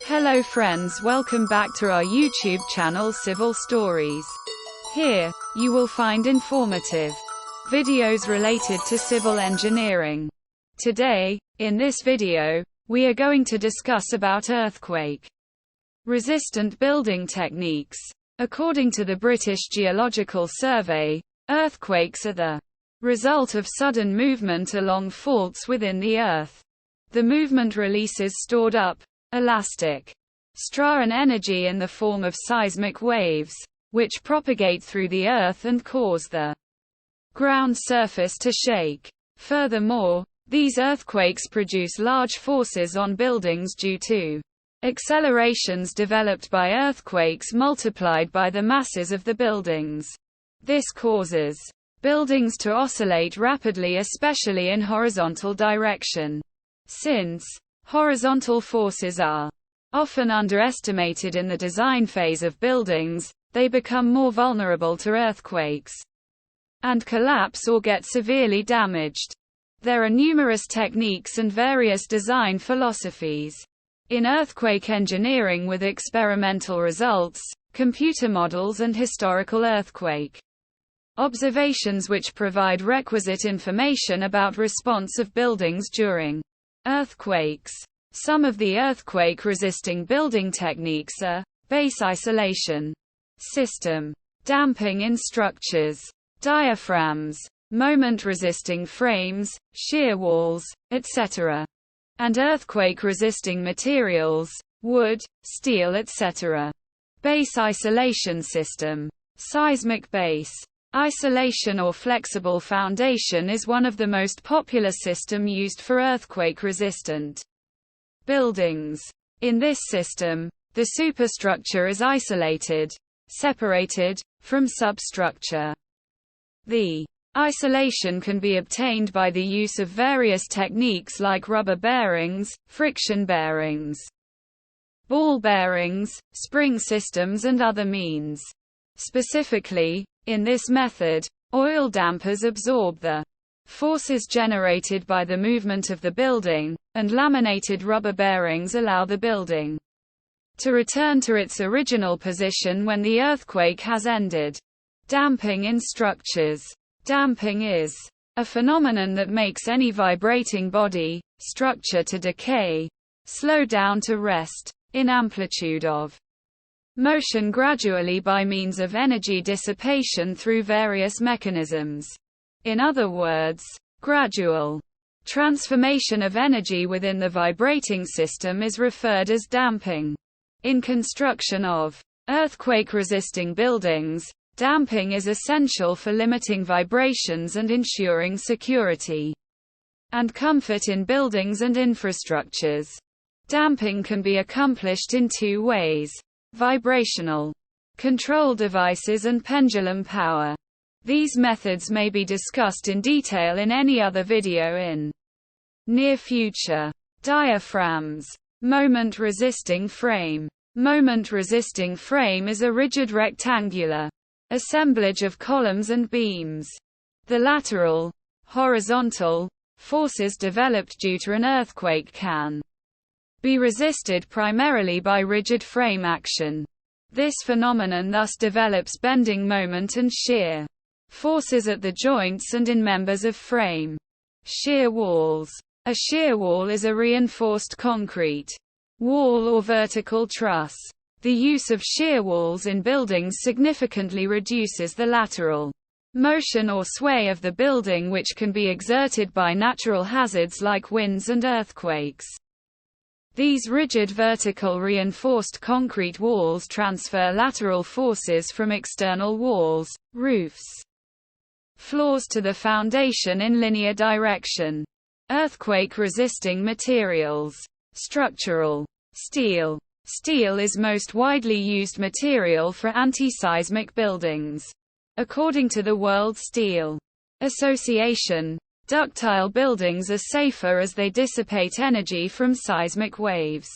Hello friends, welcome back to our YouTube channel Civil Stories. Here, you will find informative videos related to civil engineering. Today, in this video, we are going to discuss about earthquake resistant building techniques. According to the British Geological Survey, earthquakes are the result of sudden movement along faults within the earth. The movement releases stored up, elastic strain and energy in the form of seismic waves, which propagate through the earth and cause the ground surface to shake. Furthermore, these earthquakes produce large forces on buildings due to accelerations developed by earthquakes multiplied by the masses of the buildings. This causes buildings to oscillate rapidly, especially in horizontal direction. Since horizontal forces are often underestimated in the design phase of buildings, they become more vulnerable to earthquakes and collapse or get severely damaged. There are numerous techniques and various design philosophies in earthquake engineering with experimental results, computer models and historical earthquake observations which provide requisite information about response of buildings during earthquakes. Some of the earthquake-resisting building techniques are base isolation system, damping in structures, diaphragms, moment-resisting frames, shear walls, etc., and earthquake-resisting materials, wood, steel, etc. Base isolation system. Seismic base isolation or flexible foundation is one of the most popular systems used for earthquake-resistant buildings. In this system, the superstructure is isolated, separated from substructure. The isolation can be obtained by the use of various techniques like rubber bearings, friction bearings, ball bearings, spring systems and other means. Specifically, in this method, oil dampers absorb the forces generated by the movement of the building, and laminated rubber bearings allow the building to return to its original position when the earthquake has ended. Damping in structures. Damping is a phenomenon that makes any vibrating body, structure to decay, slow down to rest, in amplitude of motion gradually by means of energy dissipation through various mechanisms. In other words, gradual transformation of energy within the vibrating system is referred as damping. In construction of earthquake-resisting buildings, damping is essential for limiting vibrations and ensuring security and comfort in buildings and infrastructures. Damping can be accomplished in two ways: vibrational control devices and pendulum power. These methods may be discussed in detail in any other video in near future. Diaphragms. Moment-resisting frame. Moment-resisting frame is a rigid rectangular assemblage of columns and beams. The lateral, horizontal, forces developed due to an earthquake can be resisted primarily by rigid frame action. This phenomenon thus develops bending moment and shear forces at the joints and in members of frame. Shear walls. A shear wall is a reinforced concrete wall or vertical truss. The use of shear walls in buildings significantly reduces the lateral motion or sway of the building, which can be exerted by natural hazards like winds and earthquakes. These rigid vertical reinforced concrete walls transfer lateral forces from external walls, roofs, floors to the foundation in linear direction. Earthquake-resisting materials. Structural. Steel. Steel is most widely used material for anti-seismic buildings. According to the World Steel Association, ductile buildings are safer as they dissipate energy from seismic waves.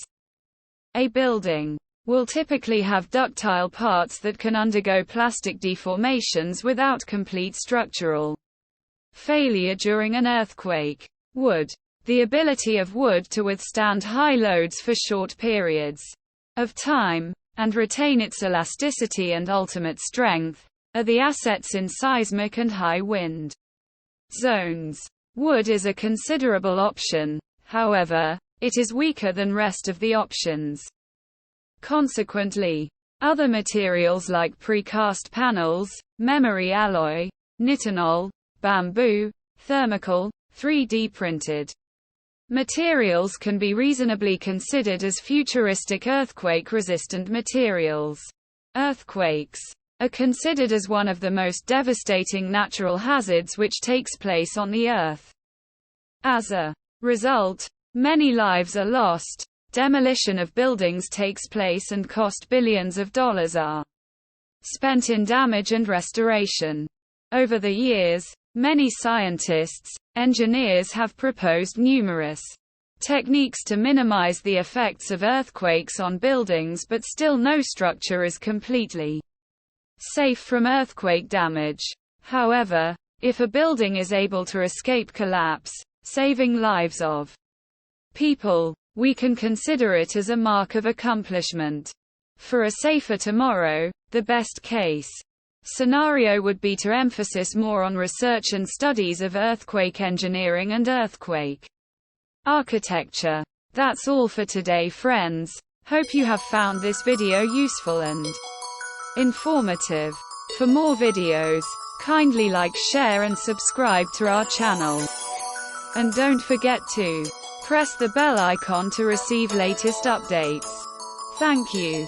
A building will typically have ductile parts that can undergo plastic deformations without complete structural failure during an earthquake. Wood. The ability of wood to withstand high loads for short periods of time, and retain its elasticity and ultimate strength, are the assets in seismic and high wind zones. Wood is a considerable option, however, it is weaker than rest of the options. Consequently, other materials like precast panels, memory alloy, nitinol, bamboo, thermocool, 3D printed materials can be reasonably considered as futuristic earthquake-resistant materials. Earthquakes are considered as one of the most devastating natural hazards which takes place on the Earth. As a result, many lives are lost, demolition of buildings takes place and cost billions of dollars are spent in damage and restoration. Over the years, many scientists, engineers have proposed numerous techniques to minimize the effects of earthquakes on buildings, but still no structure is completely safe from earthquake damage. However, if a building is able to escape collapse, saving lives of people, we can consider it as a mark of accomplishment. For a safer tomorrow, the best case scenario would be to emphasize more on research and studies of earthquake engineering and earthquake architecture. That's all for today, friends. Hope you have found this video useful and informative. For more videos, kindly like, share and subscribe to our channel. And don't forget to press the bell icon to receive latest updates. Thank you.